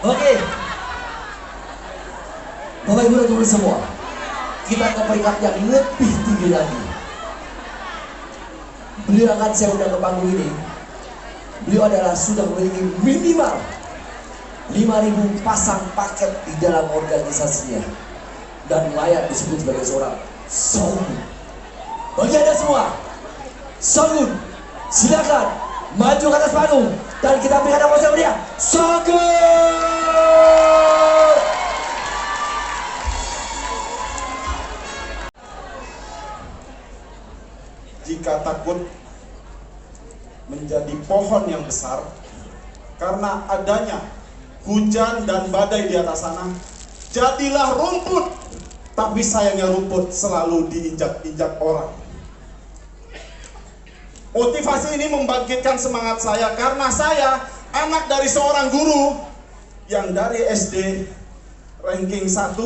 Oke, Bapak Ibu dan teman semua, kita ke peringkat yang lebih tinggi lagi. Beliau akan saya undang ke panggung ini. Beliau adalah sudah memiliki minimal 5.000 pasang paket di dalam organisasinya dan layak disebut sebagai seorang Shogun. Bagi Anda semua, Shogun, silakan maju ke atas panggung dan kita berikan nama sama dia, Shogun. Jika takut menjadi pohon yang besar karena adanya hujan dan badai di atas sana, jadilah rumput, tapi sayangnya rumput selalu diinjak-injak orang. Motivasi ini membangkitkan semangat saya karena saya anak dari seorang guru yang dari SD ranking 1,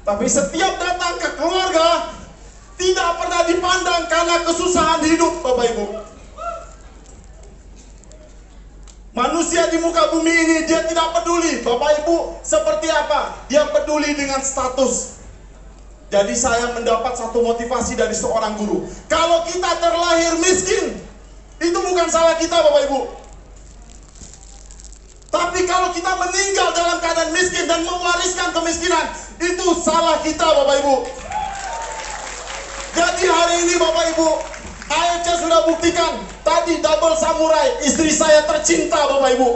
tapi setiap datang ke keluarga tidak pernah dipandang karena kesusahan hidup, Bapak Ibu. Manusia di muka bumi ini dia tidak peduli, Bapak Ibu, seperti apa. Dia peduli dengan status. Jadi saya mendapat satu motivasi dari seorang guru. Kalau kita terlahir miskin, itu bukan salah kita, Bapak Ibu. Tapi kalau kita meninggal dalam keadaan miskin dan mewariskan kemiskinan, itu salah kita, Bapak Ibu. Jadi hari ini Bapak Ibu, AFC sudah buktikan. Tadi double samurai, istri saya tercinta, Bapak Ibu.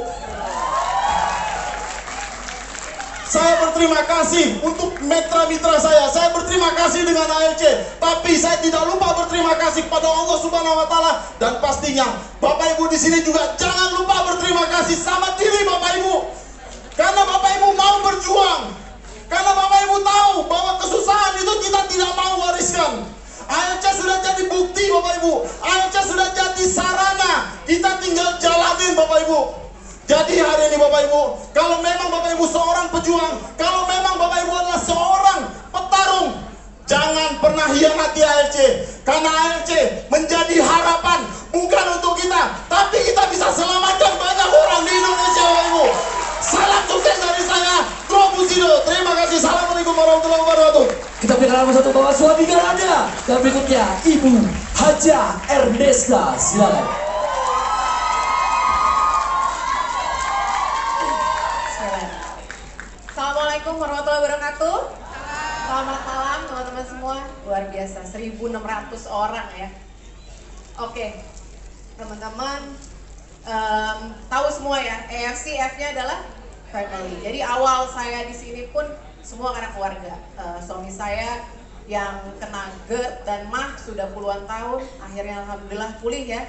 Saya berterima kasih untuk mitra-mitra saya berterima kasih dengan AFC. Tapi saya tidak lupa berterima kasih pada Allah Subhanahu Wa Taala. Dan pastinya Bapak Ibu di sini juga jangan lupa berterima kasih sama diri Bapak Ibu. Karena Bapak Ibu mau berjuang. Karena Bapak Ibu tahu bahwa kesusahan itu kita tidak mau wariskan. AFC sudah jadi bukti, Bapak Ibu. AFC sudah jadi sarana. Kita tinggal jalanin, Bapak Ibu. Jadi hari ini Bapak Ibu, kalau memang Bapak Ibu seorang pejuang, kalau memang Bapak Ibu adalah seorang petarung, jangan pernah hianati AFC. Karena AFC menjadi harapan bukan untuk kita, tapi kita bisa selamatkan banyak orang di Indonesia, Bapak Ibu. Salam sukses dari saya, Bro Buzido. Terima kasih. Assalamualaikum warahmatullahi wabarakatuh. Kita berikan nama satu bawa suami Garanda. Dan berikutnya Ibu Haja Ernesta. Silakan. Assalamualaikum warahmatullahi wabarakatuh. Selamat malam teman-teman semua. Luar biasa, 1.600 orang ya. Oke, teman-teman tahu semua ya, AFC F-nya adalah family. Jadi awal saya di sini pun semua karena keluarga. Suami saya yang kena GERD dan MAH sudah puluhan tahun, akhirnya alhamdulillah pulih ya.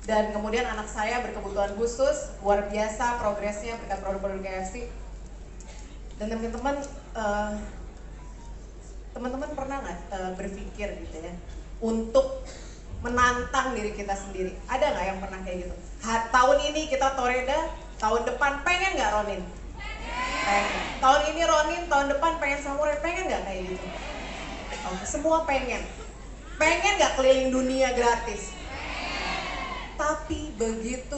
Dan kemudian anak saya berkebutuhan khusus, luar biasa progresnya berkat produk-produk AFC. Dan teman-teman, teman-teman pernah nggak berpikir gitu ya untuk menantang diri kita sendiri? Ada nggak yang pernah kayak gitu? Tahun ini kita Toreda, tahun depan pengen nggak Ronin? Pengen. Tahun ini Ronin, tahun depan pengen Samurai, pengen nggak kayak gitu? Oke, semua pengen. Pengen nggak keliling dunia gratis? Tapi begitu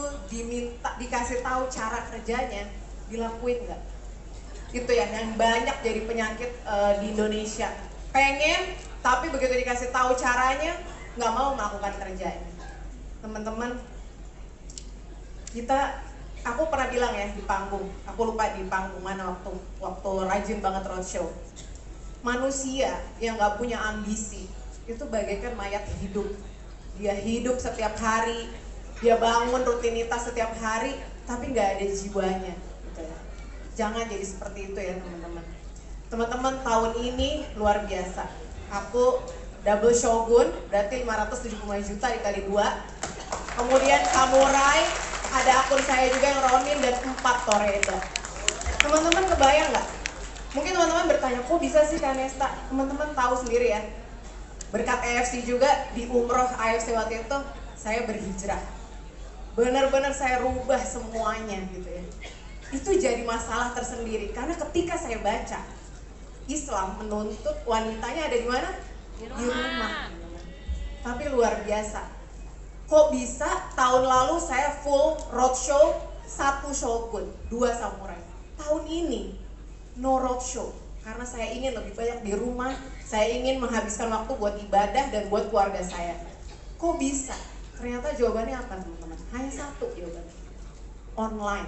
dikasih tahu cara kerjanya, dilakuin nggak? Itu ya yang banyak jadi penyakit di Indonesia. Pengen, tapi begitu dikasih tahu caranya, nggak mau melakukan kerjanya. Teman-teman, aku pernah bilang ya di panggung, aku lupa di panggung mana waktu rajin banget roadshow. Manusia yang nggak punya ambisi itu bagaikan mayat hidup. Dia hidup setiap hari, dia bangun rutinitas setiap hari, tapi nggak ada jiwanya. Gitu ya. Jangan jadi seperti itu ya teman-teman. Teman-teman, tahun ini luar biasa. Aku double Shogun, berarti 575 juta dikali 2. Kemudian Samurai, ada akun saya juga yang Ronin dan 4 Toreda. Teman-teman kebayang nggak? Mungkin teman-teman bertanya, kok bisa sih Kak Nesta? Teman-teman tahu sendiri ya. Berkat AFC juga di umroh AFC waktu itu, saya berhijrah. Benar-benar saya rubah semuanya gitu ya. Itu jadi masalah tersendiri karena ketika saya baca Islam menuntut wanitanya ada di mana? Di rumah. Tapi luar biasa. Kok bisa tahun lalu saya full roadshow 1 Shogun, 2 Samurai. tahun ini no roadshow karena saya ingin lebih banyak di rumah, saya ingin menghabiskan waktu buat ibadah dan buat keluarga saya. Kok bisa? Ternyata jawabannya apa teman-teman? Hanya satu jawabannya, online,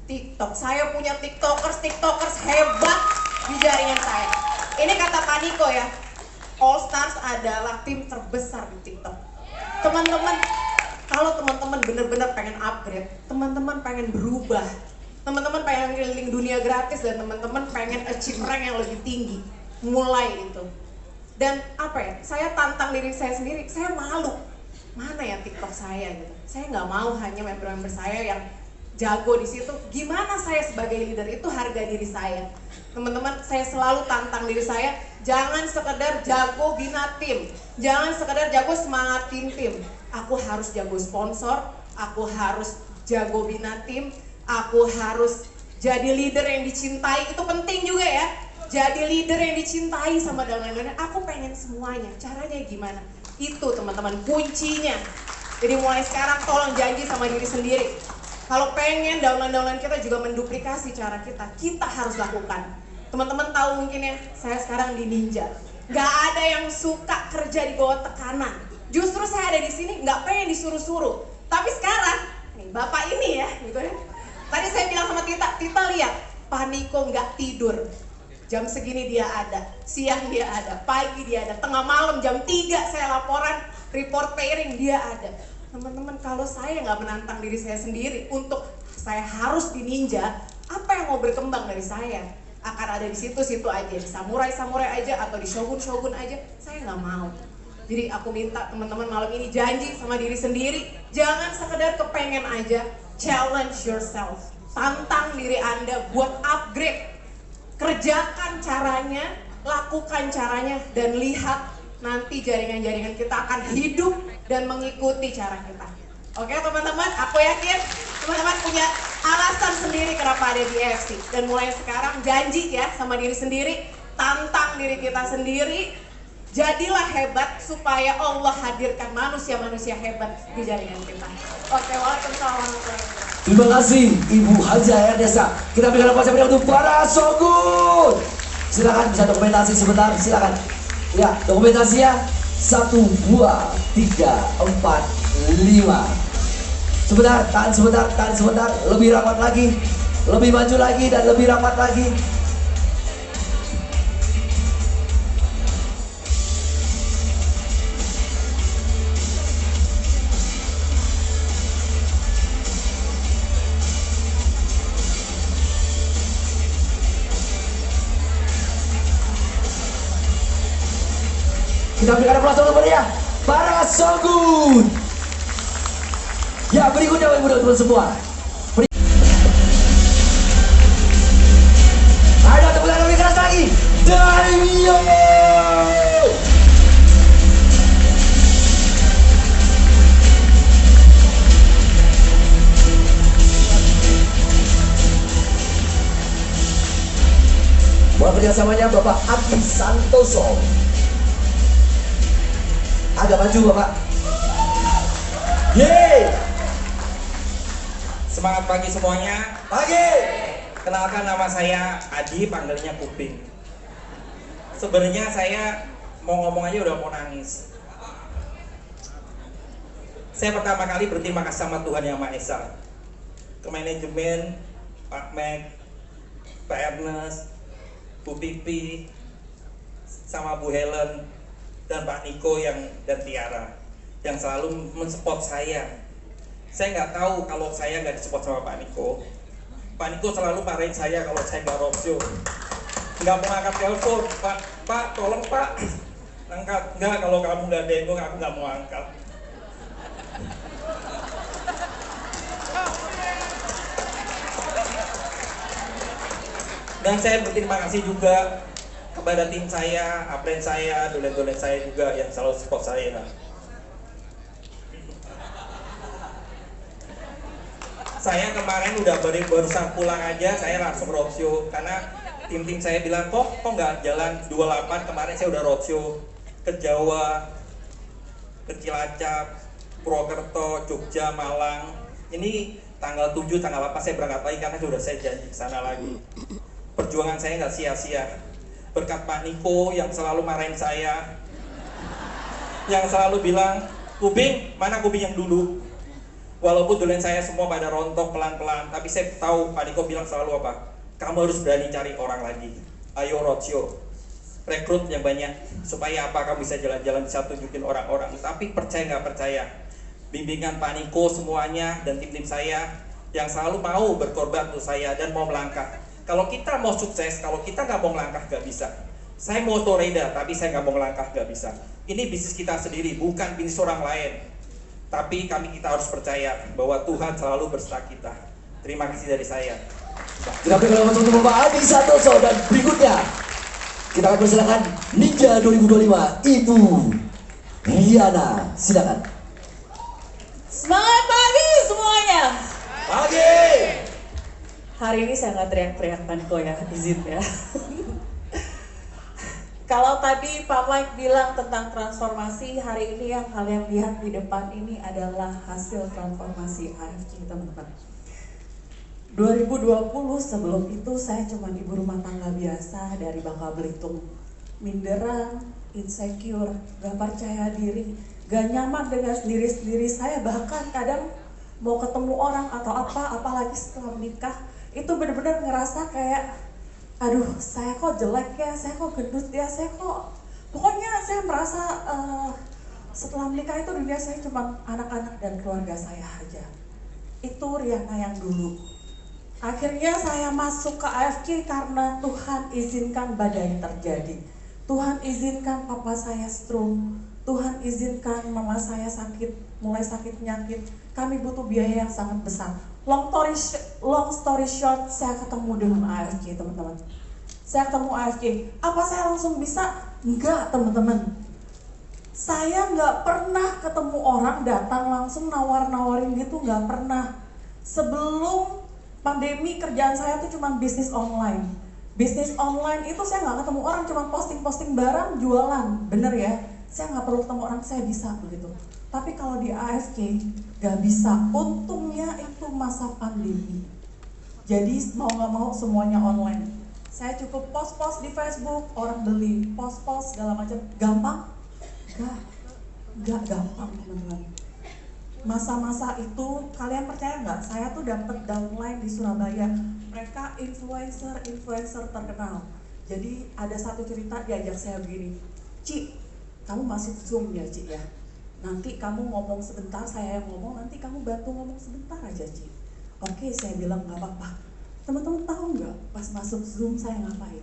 TikTok. Saya punya tiktokers hebat di jaringan saya. Ini kata Pak Niko ya, All Stars adalah tim terbesar di TikTok. Teman-teman, kalau teman-teman benar-benar pengen upgrade, teman-teman pengen berubah, teman-teman pengen keliling dunia gratis, dan teman-teman pengen achieve rank yang lebih tinggi, mulai itu. Dan apa ya, saya tantang diri saya sendiri, saya malu, mana ya TikTok saya gitu. Saya nggak mau hanya member-member saya yang jago di situ. Gimana saya sebagai leader, itu harga diri saya. Teman-teman, saya selalu tantang diri saya, jangan sekedar jago bina tim, jangan sekedar jago semangat tim. Aku harus jago sponsor, aku harus jago bina tim, aku harus jadi leader yang dicintai. Itu penting juga ya, jadi leader yang dicintai sama downline-downline. Aku pengen semuanya, caranya gimana? Itu teman-teman kuncinya. Jadi mulai sekarang tolong janji sama diri sendiri, kalau pengen downline-downline kita juga menduplikasi cara kita harus lakukan. Teman-teman tahu mungkin ya, saya sekarang di Ninja. Gak ada yang suka kerja di bawah tekanan. Justru saya ada di sini nggak pengen disuruh-suruh. Tapi sekarang, nih bapak ini ya, gitu ya. Tadi saya bilang sama Tita lihat, Pak Niko nggak tidur. Jam segini dia ada, siang dia ada, pagi dia ada, tengah malam jam 3 saya laporan, report pairing dia ada. Teman-teman, kalau saya nggak menantang diri saya sendiri untuk saya harus di Ninja, apa yang mau berkembang dari saya? Akan ada di situ-situ aja, di samurai-samurai aja, atau di shogun-shogun aja, saya nggak mau. Jadi aku minta teman-teman malam ini janji sama diri sendiri, jangan sekedar kepengen aja, challenge yourself. Tantang diri Anda buat upgrade, kerjakan caranya, lakukan caranya, dan lihat nanti jaringan-jaringan kita akan hidup dan mengikuti cara kita. Oke teman-teman, aku yakin teman-teman punya alasan sendiri kenapa ada di EFC. Dan mulai sekarang janji ya sama diri sendiri, tantang diri kita sendiri, jadilah hebat supaya Allah hadirkan manusia-manusia hebat di jaringan kita. Oke, waalaikumsalam warahmatullahi wabarakatuh. Terima kasih Ibu Haja Ernesta. Kita berikan applause untuk para Shogun. Silakan bisa dokumentasi sebentar, silakan. Ya, dokumentasinya 1, 2, 3, 4, 5. Sebentar, tahan sebentar, lebih rapat lagi, lebih maju lagi dan lebih rapat lagi. Kita berikan aplaus untuk mereka, para Shogun. Ya, berikutnya teman-teman semua. Ada tepuk tangan lebih keras lagi dari Mio. Buat kerjasamanya Bapak Adi Santoso. Agak maju Bapak. Yeay. Semangat pagi semuanya. Pagi. Kenalkan, nama saya Adi, panggilnya Kuping. Sebenarnya saya mau ngomong aja udah mau nangis. Saya pertama kali berterima kasih sama Tuhan Yang Maha Esa, ke manajemen, Pak Mac, Pak Ernest, Bu Pipi, sama Bu Helen, dan Pak Niko dan Tiara yang selalu mensupport saya. Saya nggak tahu kalau saya nggak disupport sama Pak Niko. Pak Niko selalu marahin saya kalau saya nggak roadshow, nggak mau angkat telepon. Pak, tolong Pak, angkat. Nggak, kalau kamu nggak demo, aku nggak mau angkat. Dan saya berterima kasih juga kepada tim saya, upline saya, dolen-dolen saya juga yang selalu support saya. Saya kemarin udah barusan pulang aja, saya langsung roadshow karena tim-tim saya bilang kok nggak jalan 28. Kemarin saya udah roadshow ke Jawa, ke Cilacap, Purwokerto, Jogja, Malang. Ini tanggal 7, tanggal 8 saya berangkat lagi karena sudah saya janji ke sana lagi. Perjuangan saya nggak sia-sia. Berkat Pak Niko yang selalu marahin saya, yang selalu bilang, "Kuping, mana kuping yang dulu?" Walaupun duluan saya semua pada rontok pelan-pelan, tapi saya tahu Pak Niko bilang selalu apa? Kamu harus berani cari orang lagi. Ayo roadshow, rekrut yang banyak, supaya apa, kamu bisa jalan-jalan, bisa tunjukin orang-orang. Tapi percaya nggak percaya, bimbingan Pak Niko semuanya dan tim-tim saya yang selalu mau berkorban untuk saya dan mau melangkah. Kalau kita mau sukses, kalau kita nggak mau melangkah nggak bisa. Saya mau Toreda, tapi saya nggak mau melangkah nggak bisa. Ini bisnis kita sendiri, bukan bisnis orang lain. Tapi kita harus percaya bahwa Tuhan selalu berserta kita. Terima kasih dari saya. Kita berikan teman-teman Pak Adi Santoso, dan berikutnya kita akan persilakan Ninja 2025 Ibu Riana, silakan. Semangat pagi semuanya. Pagi. Hari ini saya nggak teriak-teriak Paniko ya, izin ya. Kalau tadi Pak Mike bilang tentang transformasi, hari ini yang kalian lihat di depan ini adalah hasil transformasi AFC, teman-teman. 2020 sebelum itu saya cuma ibu rumah tangga biasa dari Bangka Belitung. Minderan, insecure, gak percaya diri, gak nyaman dengan diri saya, bahkan kadang mau ketemu orang atau apalagi setelah menikah, itu benar-benar ngerasa kayak, aduh saya kok jelek ya, saya kok gendut ya, saya kok, pokoknya saya merasa setelah menikah itu dunia saya cuma anak-anak dan keluarga saya aja. Itu Riana yang dulu. Akhirnya saya masuk ke AFK karena Tuhan izinkan badai terjadi. Tuhan izinkan papa saya stroke. Tuhan izinkan mama saya mulai sakit penyakit. Kami butuh biaya yang sangat besar. Long story short, saya ketemu dengan AFK, teman-teman. Saya ketemu AFK. Apa saya langsung bisa? Enggak, teman-teman. Saya nggak pernah ketemu orang datang langsung nawar-nawarin gitu, nggak pernah. Sebelum pandemi kerjaan saya tuh cuma bisnis online. Bisnis online itu saya nggak ketemu orang, cuma posting-posting barang, jualan, bener ya. Saya nggak perlu ketemu orang, saya bisa begitu. Tapi kalau di AFK nggak bisa. Untungnya itu masa pandemi. Jadi mau nggak mau semuanya online. Saya cukup post-post di Facebook, orang beli, post-post segala macam. Gampang? Nggak gampang, teman-teman. Masa-masa itu kalian percaya nggak? Saya tuh dapat downline di Surabaya. Mereka influencer terkenal. Jadi ada satu cerita diajak saya begini, Ci, kamu masuk Zoom ya Ci ya. Nanti kamu ngomong sebentar, saya yang ngomong. Nanti kamu bantu ngomong sebentar aja Ci. Oke, saya bilang nggak apa-apa. Teman-teman tahu nggak? Pas masuk Zoom saya ngapain?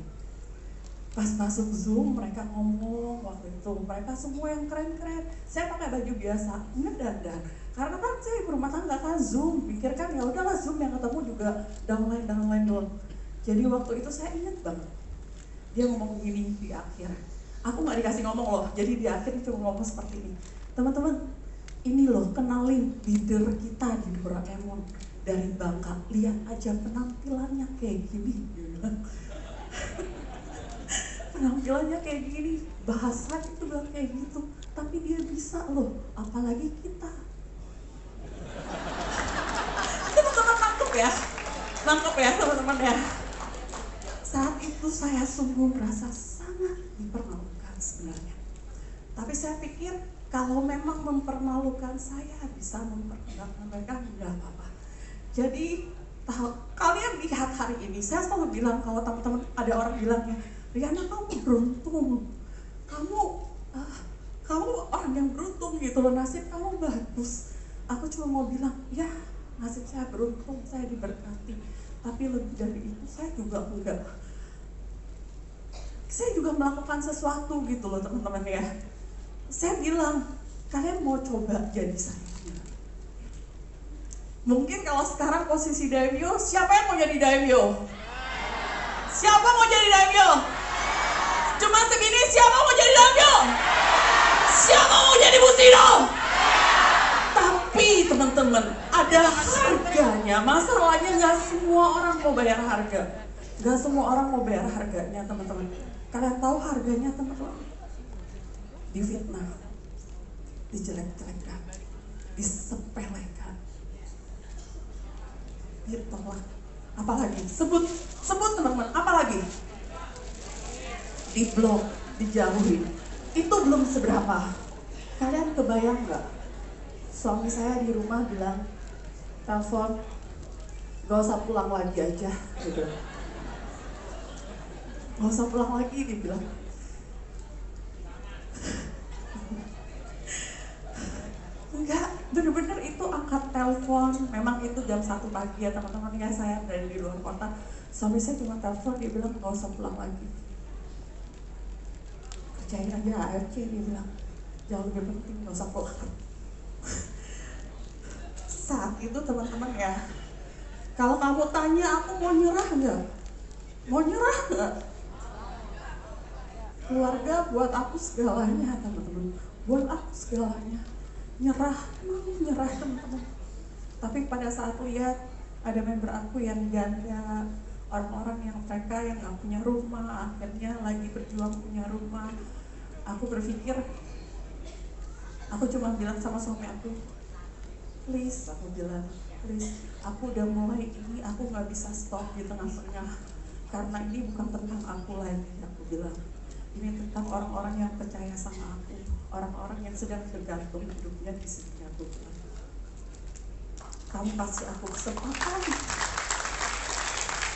Pas masuk Zoom mereka ngomong waktu itu. Mereka semua yang keren-keren. Saya pakai baju biasa, ngedandan. Karena kan saya berumah tangga kan Zoom, pikir kan ya udahlah Zoom yang ketemu juga downline doang. Jadi waktu itu saya ingat banget, dia ngomong gini di akhir. Aku nggak dikasih ngomong loh, jadi di akhir dia cuma ngomong seperti ini. Teman-teman, ini loh kenalin leader kita di Doraemon dari Bangka. Lihat aja penampilannya kayak gini. Penampilannya kayak gini, bahasanya juga kayak gitu. Tapi dia bisa loh, apalagi kita. Teman-teman nangkep ya teman-teman ya. Saat itu saya sungguh merasa sangat dipermalukan sebenarnya. Tapi saya pikir kalau memang mempermalukan saya bisa memperkenalkan mereka, enggak apa-apa. Jadi kalian lihat hari ini, saya selalu bilang kalau teman-teman ada orang bilangnya, Riana kamu beruntung, kamu orang yang beruntung gitu loh, nasib kamu bagus. Aku cuma mau bilang, ya nasib saya beruntung, saya diberkati. Tapi lebih dari itu saya juga enggak. Saya juga melakukan sesuatu gitu loh teman-teman ya. Saya bilang, kalian mau coba jadi saya? Mungkin kalau sekarang posisi daimyo, siapa yang mau jadi daimyo? Siapa mau jadi daimyo? Cuma segini, siapa mau jadi daimyo? Siapa mau jadi Bushido? Tapi teman-teman, ada harganya. Masalahnya nggak semua orang mau bayar harga. Nggak semua orang mau bayar harganya teman-teman. Kalian tahu harganya teman-teman? Difitnah, dijelek-jelekan, disepelekan. ditolak. Apalagi? Sebut teman-teman, apalagi? Diblok, dijauhin. Itu belum seberapa. Kalian kebayang nggak? Suami saya di rumah bilang, telepon, gak usah pulang lagi aja, gitu. Gak usah pulang lagi, dibilang. Enggak, bener-bener itu angkat telepon. Memang itu jam 1 pagi ya teman-teman, ya saya dari di luar kota. Suami saya cuma telepon, dia bilang gak usah pulang lagi. Kerjain aja AFC, dia bilang. Jauh lebih penting, gak usah pulang. Saat itu teman-teman ya, kalau kamu tanya aku mau nyerah nggak? Mau nyerah nggak? Keluarga buat aku segalanya teman-teman. Buat aku segalanya. Nyerah, mau nyerah teman-teman. Tapi pada saat lihat ada member aku yang janda, orang-orang yang mereka yang nggak punya rumah, akhirnya lagi berjuang punya rumah. Aku berpikir, aku cuma bilang sama suami aku, please, aku bilang, please, aku udah mulai ini, aku nggak bisa stop di tengah-tengah, karena ini bukan tentang aku lagi, aku bilang, ini tentang orang-orang yang percaya sama aku, orang-orang yang sedang bergantung hidupnya di sini, aku bilang. Kamu kasih aku kesempatan,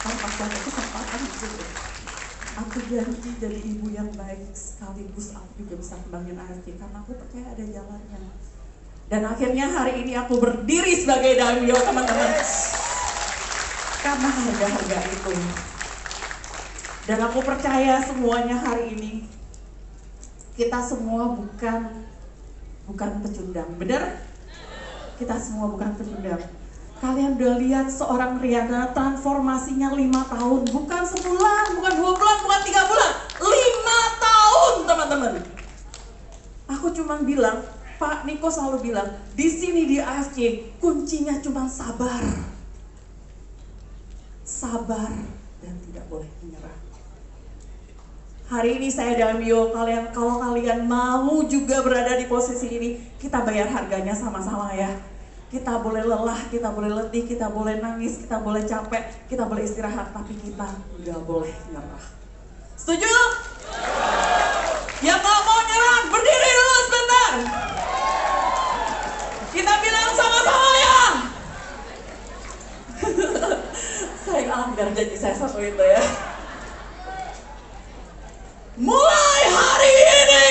kamu kasih aku kesempatan gitu. Aku janji jadi ibu yang baik, sekaligus aku juga bisa kembangin AFC, karena aku percaya ada jalannya. Dan akhirnya hari ini aku berdiri sebagai Daimyo teman-teman. Karena harga-harga itu. Dan aku percaya semuanya hari ini kita semua bukan pecundang. Benar? Kita semua bukan pecundang. Kalian udah lihat seorang Riana transformasinya 5 tahun. Bukan sebulan, bukan 2 bulan, bukan 3 bulan. 5 tahun teman-teman. Aku cuma bilang, Pak Niko selalu bilang, di sini di AFC kuncinya cuma sabar. Sabar dan tidak boleh menyerah. Hari ini saya Daimyo, kalau kalian mau juga berada di posisi ini, kita bayar harganya sama-sama ya. Kita boleh lelah, kita boleh letih, kita boleh nangis, kita boleh capek, kita boleh istirahat, tapi kita nggak boleh nyerah. Setuju? Yang nggak mau nyerah, berdiri dulu sebentar. Kita bilang sama-sama ya. Saya langgar janji saya satu itu ya. Mulai hari ini,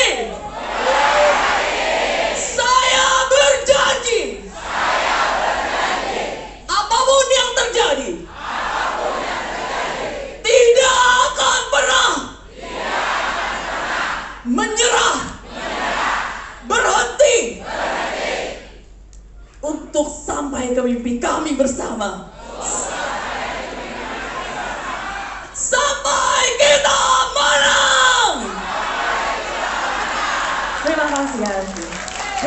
saya berjanji, apapun yang terjadi, tidak akan pernah menyerah, berhenti untuk sampai ke mimpi kami bersama. Sampai kita menang. Terima kasih ya.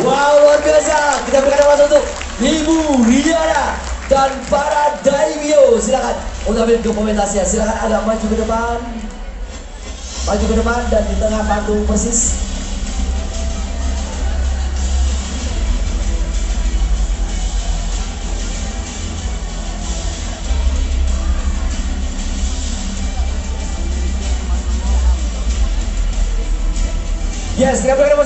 Wow, luar biasa. Kita berikan aplaus untuk Ibu Riana dan para Daimyo. Silakan untuk ambil dokumentasinya. Silakan agak maju ke depan. Maju ke depan dan di tengah panggung persis. Yes, kita berikan